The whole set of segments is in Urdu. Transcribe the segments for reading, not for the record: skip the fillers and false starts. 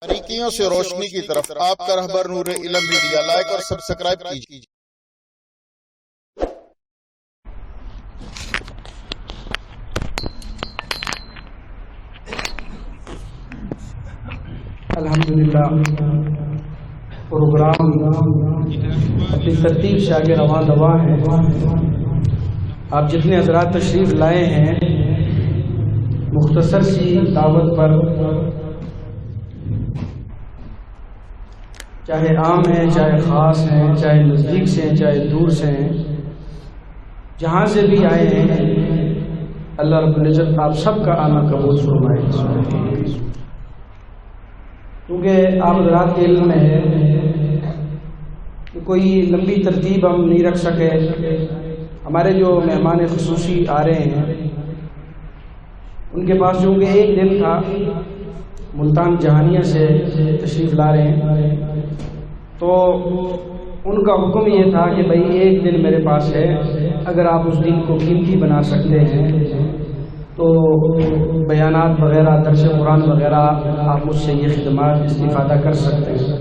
باریکیوں سے روشنی کی طرف آپ کا رہبر نور علم میڈیا، لائک اور سبسکرائب کیجیے۔ الحمدللہ پروگرام اپنی ترتیب سے آگے رواں دوا ہے۔ آپ جتنے حضرات تشریف لائے ہیں مختصر سی دعوت پر، چاہے عام ہیں چاہے خاص ہیں، چاہے نزدیک سے ہیں چاہے دور سے ہیں، جہاں سے بھی آئے ہیں، اللہ رب العزت آپ سب کا آنا قبول فرمائے۔ کیونکہ آپ حضرات کے علم میں ہے کہ کوئی لمبی ترتیب ہم نہیں رکھ سکے۔ ہمارے جو مہمان خصوصی آ رہے ہیں ان کے پاس چونکہ ایک دن تھا، ملتان جہانیہ سے تشریف لا رہے ہیں، تو ان کا حکم یہ تھا کہ بھئی ایک دن میرے پاس ہے، اگر آپ اس دن کو قیمتی بنا سکتے ہیں تو بیانات وغیرہ، درس قرآن وغیرہ آپ مجھ سے یہ خدمات استفادہ کر سکتے ہیں۔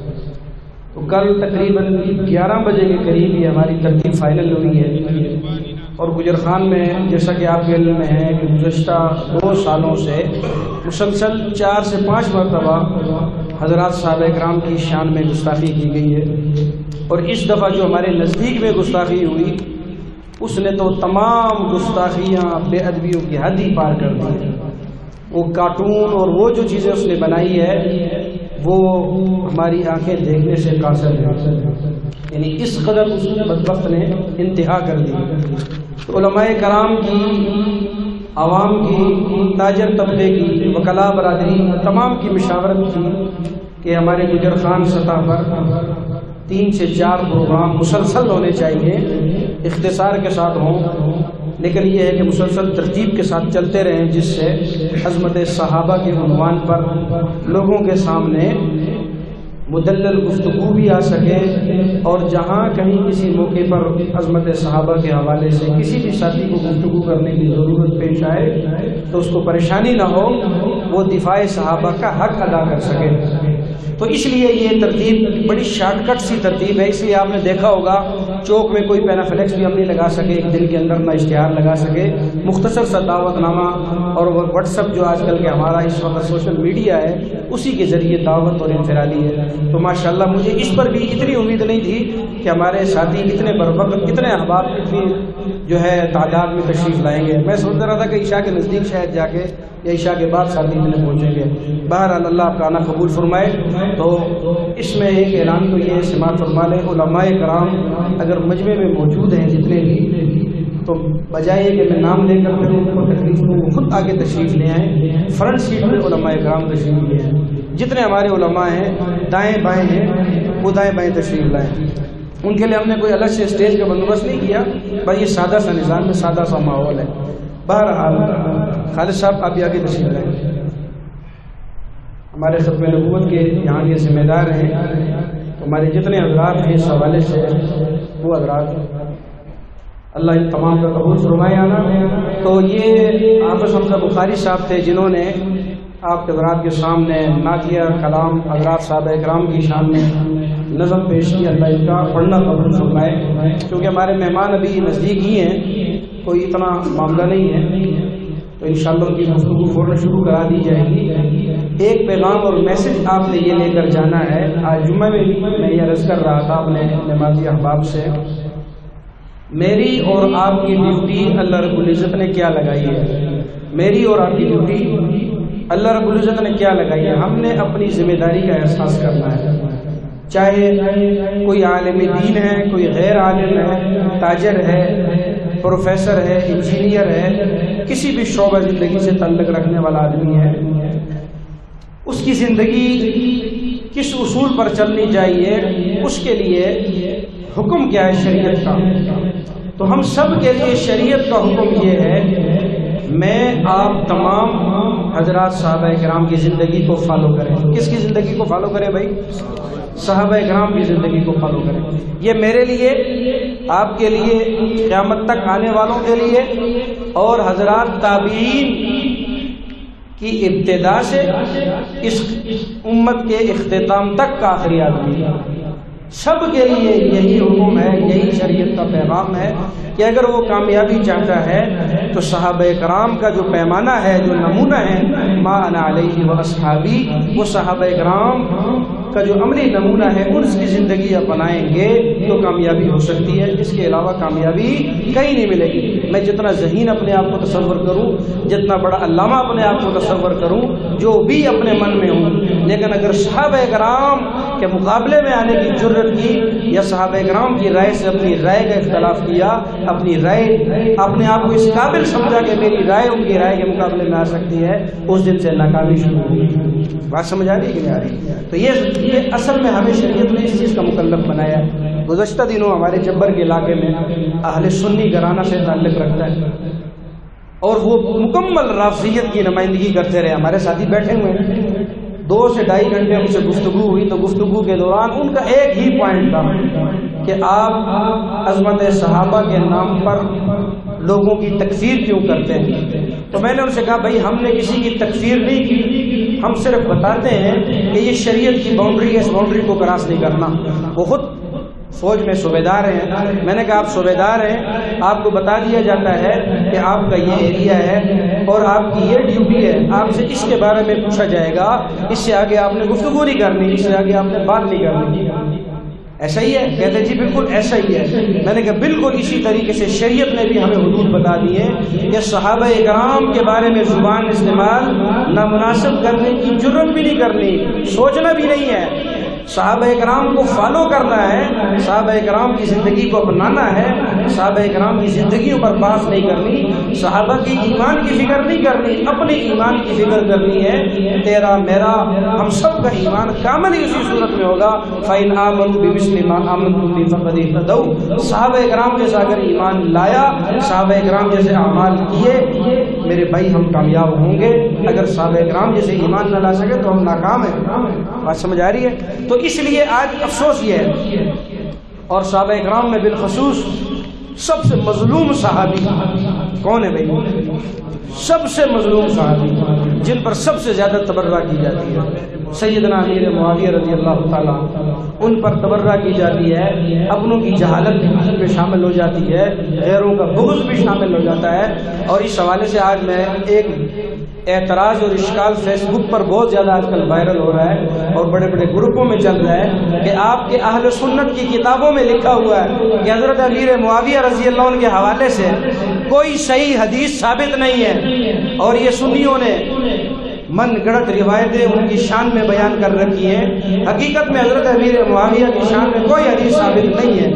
تو کل تقریباً 11 بجے کے قریب یہ ہماری ترتیب فائنل ہوئی ہے، اور گجر خان میں جیسا کہ آپ کے علم میں ہے کہ گزشتہ 2 سالوں سے مسلسل 4 سے 5 مرتبہ حضرات صحابہ کرام کی شان میں گستاخی کی گئی ہے، اور اس دفعہ جو ہمارے نزدیک میں گستاخی ہوئی اس نے تو تمام گستاخیاں، بے ادبیوں کی حد ہی پار کر دی۔ وہ کارٹون اور وہ جو چیزیں اس نے بنائی ہے وہ ہماری آنکھیں دیکھنے سے قاصر ہے، یعنی اس قدر اس بدبخت نے انتہا کر دی۔ تو علماء کرام کی، عوام کی، تاجر طبقے کی، وکلاء برادری تمام کی مشاورت تھی کہ ہمارے گجر خان سطح پر 3 سے 4 پروگرام مسلسل ہونے چاہیے، اختصار کے ساتھ ہوں، لیکن یہ ہے کہ مسلسل ترتیب کے ساتھ چلتے رہیں، جس سے عظمت صحابہ کے عنوان پر لوگوں کے سامنے مدلل گفتگو بھی آ سکے، اور جہاں کہیں کسی موقع پر عظمت صحابہ کے حوالے سے کسی بھی ساتھی کو گفتگو کرنے کی ضرورت پیش آئے تو اس کو پریشانی نہ ہو، وہ دفاع صحابہ کا حق ادا کر سکے۔ تو اس لیے یہ ترتیب بڑی شارٹ کٹ سی ترتیب ہے، اس لیے آپ نے دیکھا ہوگا چوک میں کوئی پینافلیکس بھی ہم نہیں لگا سکے ایک دن کے اندر، نہ اشتہار لگا سکے، مختصر سا دعوت نامہ اور واٹس ایپ جو آج کل کے ہمارا اس وقت سوشل میڈیا ہے اسی کے ذریعے دعوت اور انفرادی ہے۔ تو ماشاءاللہ مجھے اس پر بھی اتنی امید نہیں تھی کہ ہمارے ساتھی اتنے بروقت، اتنے احباب اتنی جو ہے تعداد میں تشریف لائیں گے۔ میں سوچ رہا تھا کہ عشاء کے نزدیک شاید جا کے یا عشاء کے بعد ساتھی اتنے پہنچیں گے۔ بہرحال اللہ آپ کا آنا قبول فرمائے۔ تو اس میں ایک اعلان تو یہ سماعت فرما لیں، علماء کرام اگر مجمع میں موجود ہیں جتنے بھی، تو بجائے کہ میں نام لے کر ان کو تکلیف دوں، وہ خود آگے تشریف لے آئیں۔ فرنٹ سیٹ میں علماء کرام تشریف لے آئیں، جتنے ہمارے علماء ہیں دائیں بائیں ہیں وہ دائیں بائیں تشریف لائیں۔ ان کے لیے ہم نے کوئی الگ سے اسٹیج کا بندوبست نہیں کیا، بھائی یہ سادہ سا نظام ہے، سادہ سا ماحول ہے۔ بہرحال خالد صاحب آپ بھی آگے تشریف لائیں، ہمارے ختم نبوت کے یہاں کے ذمہ دار ہیں، تو ہمارے جتنے حضرات ہیں اس حوالے سے وہ حضرات اللہ ان تمام کا قبول فرمائے آنا۔ تو یہ حافظ حمزہ بخاری صاحب تھے جنہوں نے آپ کے حضرات کے سامنے نعتیہ کلام حضرات صحابہ کرام کی شان میں نظم پیش کی، اللہ ان کا پڑھنا قبول فرمائے۔ کیونکہ ہمارے مہمان ابھی نزدیک ہی ہیں، کوئی اتنا معاملہ نہیں ہے، تو انشاءاللہ ان کی گفتگو فوراً شروع کرا دی جائے گی۔ ایک پیغام اور میسج آپ نے یہ لے کر جانا ہے۔ آج جمعہ میں میں یہ عرض کر رہا تھا اپنے نمازی احباب سے، میری اور آپ کی ڈیوٹی اللہ رب العزت نے کیا لگائی ہے، میری اور آپ کی ڈیوٹی اللہ رب العزت نے کیا لگائی ہے، ہم نے اپنی ذمہ داری کا احساس کرنا ہے۔ چاہے کوئی عالم دین ہے، کوئی غیر عالم ہے، تاجر ہے، پروفیسر ہے، انجینئر ہے، کسی بھی شعبہ زندگی سے تعلق رکھنے والا آدمی ہے، اس کی زندگی کس اصول پر چلنی چاہیے، اس کے لیے حکم کیا ہے شریعت کا۔ تو ہم سب کے لیے شریعت کا حکم یہ ہے، میں آپ تمام حضرات صحابہ کرام کی زندگی کو فالو کریں۔ کس کی زندگی کو فالو کریں بھائی؟ صحابہ کرام کی زندگی کو فالو کریں۔ یہ میرے لیے، آپ کے لیے، قیامت تک آنے والوں کے لیے، اور حضرات تابعین کی ابتدا سے اس امت کے اختتام تک کا آخری آدمی ہے۔ سب کے لیے یہی حکم ہے، یہی شریعت کا پیغام ہے کہ اگر وہ کامیابی چاہتا ہے تو صحابہ کرام کا جو پیمانہ ہے، جو نمونہ ہے، ما انا علیہ و اصحابی، وہ صحابہ کرام کا جو عملی نمونہ ہے ان کی زندگی اپنائیں گے تو کامیابی ہو سکتی ہے۔ اس کے علاوہ کامیابی کہیں نہیں ملے گی۔ میں جتنا ذہین اپنے آپ کو تصور کروں، جتنا بڑا علامہ اپنے آپ کو تصور کروں، جو بھی اپنے من میں ہوں، لیکن اگر صحابہ کرام کے مقابلے میں آنے کی جرت کی یا صحابہ کرام کی رائے سے اپنی رائے کا اختلاف کیا، اپنی رائے اپنے آپ کو اس قابل سمجھا کہ میری رائے ان کی رائے کے مقابلے میں آ سکتی ہے، اس دن سے ناکامی شروع ہوگی۔ بات سمجھ آ رہی ہے کہ نہیں آ رہی؟ تو یہ اصل میں ہمیں شریعت نے اس چیز کا مکلف بنایا ہے۔ گزشتہ دنوں ہمارے جبر کے علاقے میں اہل سنی گھرانہ سے تعلق رکھتا ہے اور وہ مکمل رافضیت کی نمائندگی کرتے رہے۔ ہمارے ساتھی بیٹھے ہوئے ہیں، 2 سے 2.5 گھنٹے ان سے گفتگو ہوئی، تو گفتگو کے دوران ان کا ایک ہی پوائنٹ تھا کہ آپ عظمت صحابہ کے نام پر لوگوں کی تکفیر کیوں کرتے ہیں؟ تو میں نے ان سے کہا بھائی ہم نے کسی کی تکفیر نہیں کی، ہم صرف بتاتے ہیں کہ یہ شریعت کی باؤنڈری ہے، اس باؤنڈری کو کراس نہیں کرنا۔ وہ خود فوج میں صوبیدار ہیں، میں نے کہا آپ صوبیدار ہیں، آپ کو بتا دیا جاتا ہے کہ آپ کا یہ ایریا ہے اور آپ کی یہ ڈیوٹی ہے، آپ سے اس کے بارے میں پوچھا جائے گا، اس سے آگے آپ نے گفتگو نہیں کرنی، اس سے آگے آپ نے بات نہیں کرنی۔ ایسا ہی ہے؟ کہتے جی بالکل ایسا ہی ہے۔ میں نے کہا بالکل اسی طریقے سے شریعت نے بھی ہمیں حدود بتا دی ہے کہ صحابہ کرام کے بارے میں زبان استعمال نامناسب کرنے کی جرت بھی نہیں کرنی، سوچنا بھی نہیں ہے۔ صحابہ کرام کو فالو کرنا ہے، صحابہ کرام کی زندگی کو اپنانا ہے، صحابہ کرام کی زندگیوں پر بات نہیں کرنی، صحابہ کی ایمان کی فکر نہیں کرنی، اپنے ایمان کی فکر کرنی ہے۔ تیرا میرا ہم سب کا ایمان کامل ہی اسی صورت میں ہوگا۔ فَإِنْ آمَنُوا بِمِثْلِ مَا آمَنْتُم بِهِ فَقَدِ اهْتَدَوْا۔ صحابہ کرام جیسا اگر ایمان لایا، صحابہ کرام جیسے اعمال کیے، میرے بھائی ہم کامیاب ہوں گے۔ اگر صحابہ کرام جیسے ایمان نہ لا سکے تو ہم ناکام ہیں۔ بات سمجھ آ رہی ہے؟ تو اس لیے آج افسوس یہ ہے، اور صحابہ کرام میں بالخصوص سب سے مظلوم صحابی کون ہے بھائی؟ سب سے مظلوم صحابی جن پر سب سے زیادہ تبرہ کی جاتی ہے سیدنا امیر معاویہ رضی اللہ تعالیٰ، ان پر تبرہ کی جاتی ہے، اپنوں کی جہالت بھی شامل ہو جاتی ہے، غیروں کا بغض بھی شامل ہو جاتا ہے۔ اور اس حوالے سے آج میں ایک اعتراض اور اشکال فیس بک پر بہت زیادہ آج کل وائرل ہو رہا ہے اور بڑے بڑے گروپوں میں چل رہا ہے کہ آپ کے اہل سنت کی کتابوں میں لکھا ہوا ہے کہ حضرت امیر معاویہ رضی اللہ عنہ کے حوالے سے کوئی صحیح حدیث ثابت نہیں ہے، اور یہ سنیوں نے من گڑت روایتیں ان کی شان میں بیان کر رکھی ہیں۔ حقیقت میں حضرت امیر معاویہ کی شان میں کوئی حدیث ثابت نہیں ہے،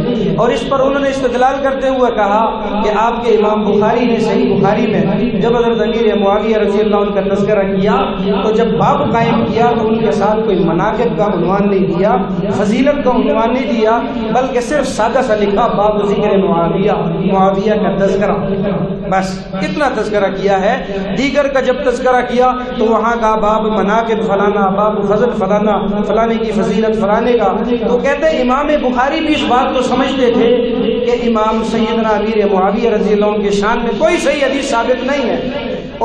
اور اس پر انہوں نے استدلال کرتے ہوئے کہا کہ آپ کے امام بخاری نے صحیح بخاری میں جب حضرت امیر معاویہ رضی اللہ عنہ کا تذکرہ کیا تو جب باب قائم کیا تو ان کے ساتھ کوئی مناقب کا عنوان نہیں دیا، فضیلت کا عنوان نہیں دیا، بلکہ صرف سادہ سا لکھا باب ذکر معاویہ کا تذکرہ، بس اتنا تذکرہ کیا ہے۔ دیگر کا جب تذکرہ کیا تو وہاں کا باب مناقب فلانا، باب فضل فلانا، فلانے کی فضیلت فلانے کا۔ تو کہتے ہیں امام بخاری بھی اس بات کو سمجھتے تھے کہ امام سیدنا امیر معاویہ رضی اللہ عنہ کے شان میں کوئی صحیح حدیث ثابت نہیں ہے،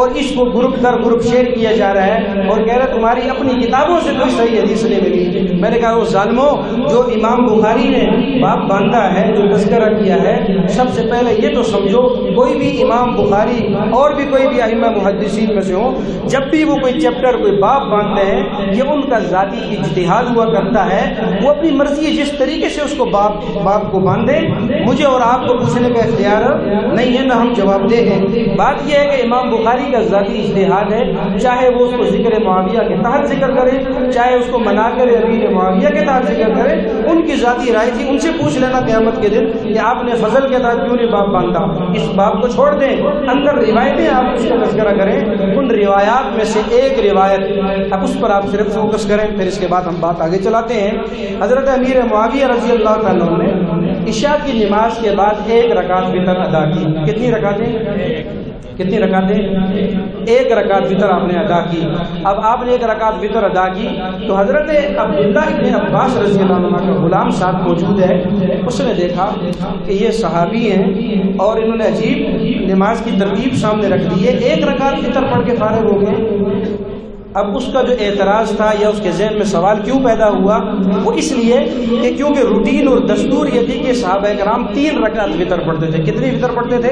اور اس کو گروپ در گروپ شیئر کیا جا رہا ہے اور کہہ رہا تمہاری اپنی کتابوں سے کوئی صحیح حدیث نہیں ملی۔ میں نے کہا وہ ظالموں، جو امام بخاری نے باب باندھا ہے، جو تذکرہ کیا ہے، سب سے پہلے یہ تو سمجھو کوئی بھی امام بخاری اور بھی کوئی بھی ائمہ محدثین میں سے ہوں، جب بھی وہ کوئی چیپٹر کوئی باب باندھتے ہیں یہ ان کا ذاتی اجتہاد ہوا کرتا ہے، وہ اپنی مرضی جس طریقے سے اس کو باب کو باندھے، مجھے اور آپ کو پوچھنے کا اختیار نہیں ہے، نہ ہم جواب دیں گے۔ بات یہ ہے کہ امام بخاری کا ذاتی اجتہاد ہے، چاہے وہ اس کو ذکر معاویہ کے تحت ذکر کرے، چاہے اس کو منا کر امیر معاویہ کے تحت ذکر کرے، ان کی ذاتی رائے تھی۔ ان سے پوچھ لینا قیامت کے دن کہ آپ نے فضل کے تحت کیوں نہیں باب باندھا، اس باب کو چھوڑ دیں، اندر روایتیں آپ اس کا تذکرہ کریں، ان روایات میں سے ایک روایت اب اس پر آپ صرف فوکس کریں، پھر اس کے بعد ہم بات آگے چلاتے ہیں۔ حضرت امیر معاویہ رضی اللہ تعالیٰ عنہ نے عشاء کی نماز کے بعد 1 رکعت وتر ادا کی۔ کتنی رکعتیں؟ ایک رکعت وتر آپ نے ادا کی۔ اب آپ نے 1 رکعت وتر ادا کی تو حضرت عبداللہ ابن عباس رضی اللہ عنہ کا غلام ساتھ موجود ہے، اس نے دیکھا کہ یہ صحابی ہیں اور انہوں نے عجیب نماز کی ترتیب سامنے رکھ دی ہے، 1 رکعت وتر پڑھ کے فارغ ہو گئے۔ اب اس کا جو اعتراض تھا یا اس کے ذہن میں سوال کیوں پیدا ہوا، وہ اس لیے کہ کیونکہ روٹین اور دستور یہ تھی کہ صحابہ کرام 3 رکعت وتر پڑھتے تھے۔ کتنی وتر پڑھتے تھے؟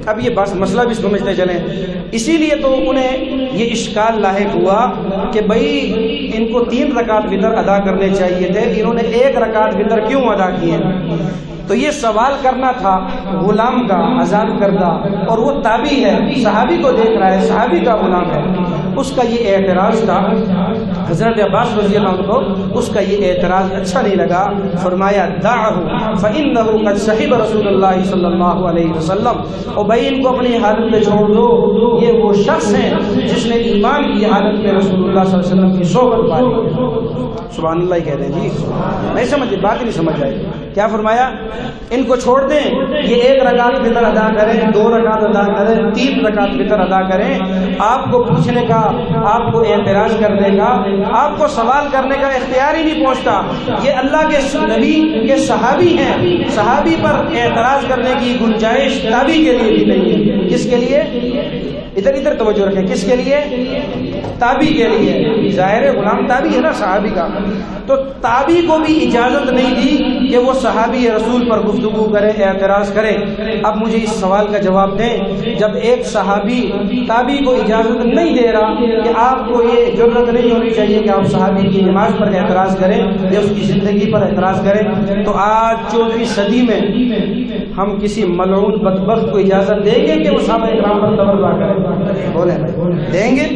اب یہ بس مسئلہ بھی سمجھتے چلیں، اسی لیے تو انہیں یہ اشکال لاحق ہوا کہ بھئی ان کو 3 رکعت وتر ادا کرنے چاہیے تھے، انہوں نے 1 رکعت وتر کیوں ادا کیے؟ تو یہ سوال کرنا تھا غلام کا، آزاد کردہ، اور وہ تابعی ہے، صحابی کو دیکھ رہا ہے، صحابی کا غلام ہے، اس کا یہ اعتراض تھا۔ حضرت عباس رضی اللہ عنہ کو اس کا یہ اعتراض اچھا نہیں لگا، فرمایا دعہ فإنه قد صحب رسول اللہ صلی اللہ علیہ وسلم، اور بھائی ان کو اپنی حالت میں چھوڑ دو، یہ وہ شخص ہیں جس نے ایمان کی حالت میں رسول اللہ صلی اللہ علیہ وسلم کی صحبت پائی۔ سبحان اللہ ہی کہہ رہے ہیں جی، نہیں سمجھے، بات نہیں سمجھ آئی۔ کیا فرمایا؟ ان کو چھوڑ دیں، یہ 1 رکعت وتر ادا کریں، 2 رکعت ادا کریں، 3 رکعت وتر ادا کریں، آپ کو پوچھنے کا، آپ کو اعتراض کرنے کا، آپ کو سوال کرنے کا اختیار ہی نہیں پہنچتا۔ یہ اللہ کے نبی کے صحابی ہیں، صحابی پر اعتراض کرنے کی گنجائش تابعی کے لیے بھی نہیں ہے۔ کس کے لیے؟ ادھر توجہ رکھیں، کس کے لیے؟ تابعی کے لیے۔ ظاہر غلام تابعی ہے نا صحابی کا، تو تابعی کو بھی اجازت نہیں دی کہ وہ صحابی رسول پر گفتگو کرے، اعتراض کرے۔ اب مجھے اس سوال کا جواب دیں، جب ایک صحابی تابعی کو اجازت نہیں دے رہا کہ آپ کو یہ جرأت نہیں ہونی چاہیے کہ آپ صحابی کی نماز پر اعتراض کریں یا اس کی زندگی پر اعتراض کریں، تو آج 14ویں صدی میں ہم کسی ملعون بدبخت کو اجازت دیں گے کہ وہ صحابہ کرام پر تبرع کرے؟ بولیں بھائی، دیں گے؟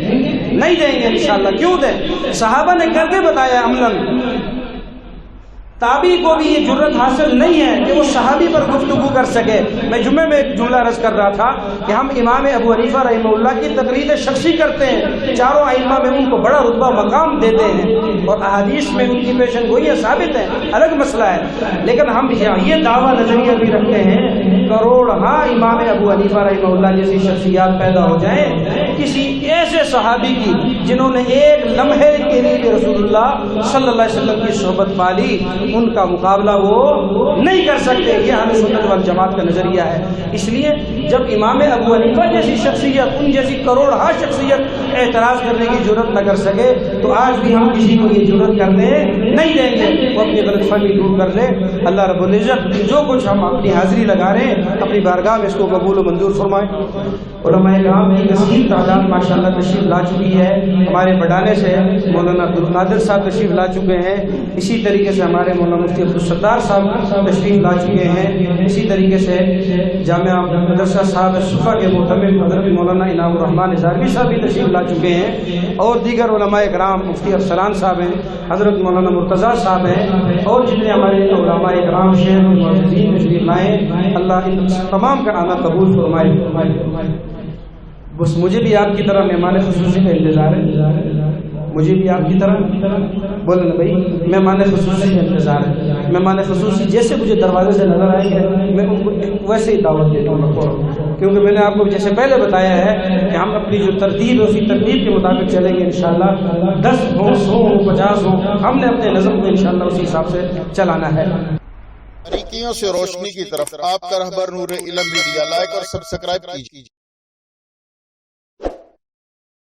نہیں دیں گے انشاءاللہ۔ کیوں دیں؟ صحابہ نے کر کے بتایا عملاً۔ تابعی کو بھی یہ جرأت حاصل نہیں ہے کہ وہ صحابی پر گفتگو کر سکے۔ میں جمعے میں ایک جملہ عرض کر رہا تھا کہ ہم امام ابو حنیفہ رحمہ اللہ کی تقریر شخصی کرتے ہیں، چاروں ائمہ میں ان کو بڑا رتبہ مقام دیتے ہیں اور احادیث میں ان کی پیشن گوئیاں ثابت ہیں، الگ مسئلہ ہے، لیکن ہم یہ دعویٰ نظریہ بھی رکھتے ہیں کروڑ ہاں امام ابو حنیفہ رحمہ اللہ جیسی شخصیات پیدا ہو جائیں، کسی ایسے صحابی کی جنہوں نے ایک لمحے کے لیے رسول اللہ صلی اللہ علیہ وسلم کی صحبت پالی، ان کا مقابلہ وہ نہیں کر سکتے۔ یہ اہل سنت والجماعت کا نظریہ ہے۔ اس لیے جب امام ابو حنیفہ جیسی شخصیت، ان جیسی کروڑ ہاں شخصیت اعتراض کرنے کی جرأت نہ کر سکے، تو آج بھی ہم کسی کو یہ جرأت کرنے نہیں دیں گے۔ وہ اپنی غلط فہمی دور کر لے۔ اللہ رب العزت جو کچھ ہم اپنی حاضری لگا رہے ہیں اپنی بارگاہ میں اس کو قبول و منظور فرمائے۔ علماء کرام کی کثیر تعداد ماشاءاللہ تشریف لا چکی ہے۔ ہمارے بڑانے سے مولانا عبدالقادر صاحب تشریف لا چکے ہیں، اسی طریقے سے ہمارے مولانا مفتی عبدالستار صاحب تشریف لا چکے ہیں، اسی طریقے سے جامعہ مدرسہ صاحب صفا کے محتمل حضرت مولانا انعام الرحمن ہزاروی صاحب بھی تشریف لا چکے ہیں، اور دیگر علماء کرام مفتی افسران صاحب ہیں، حضرت مولانا مرتضیٰ صاحب ہیں، اور جتنے ہمارے علماء کرام شیخ معززین تشریف لائے، اللہ ان تمام کا آنا قبول فرمائے۔ بس مجھے بھی آپ کی طرح مہمان خصوصی کا انتظار ہے، مجھے بھی آپ کی طرح بولے نا بھائی، مہمان خصوصی کا انتظار ہے۔ مہمان خصوصی جیسے مجھے دروازے سے نظر آئیں گے میں ان کو ویسے ہی دعوت دیتا ہوں، کیونکہ میں نے آپ کو جیسے پہلے بتایا ہے کہ ہم اپنی جو ترتیب ہے اسی ترتیب کے مطابق چلیں گے انشاءاللہ۔ 10 ہوں 100 ہوں 50 ہوں، ہم نے اپنے نظم کو انشاءاللہ اسی حساب سے چلانا ہے۔ باریکیوں سے روشنی کی طرف آپ کا رہبر نور علم میڈیا لائک اور سبسکرائب کیجیے۔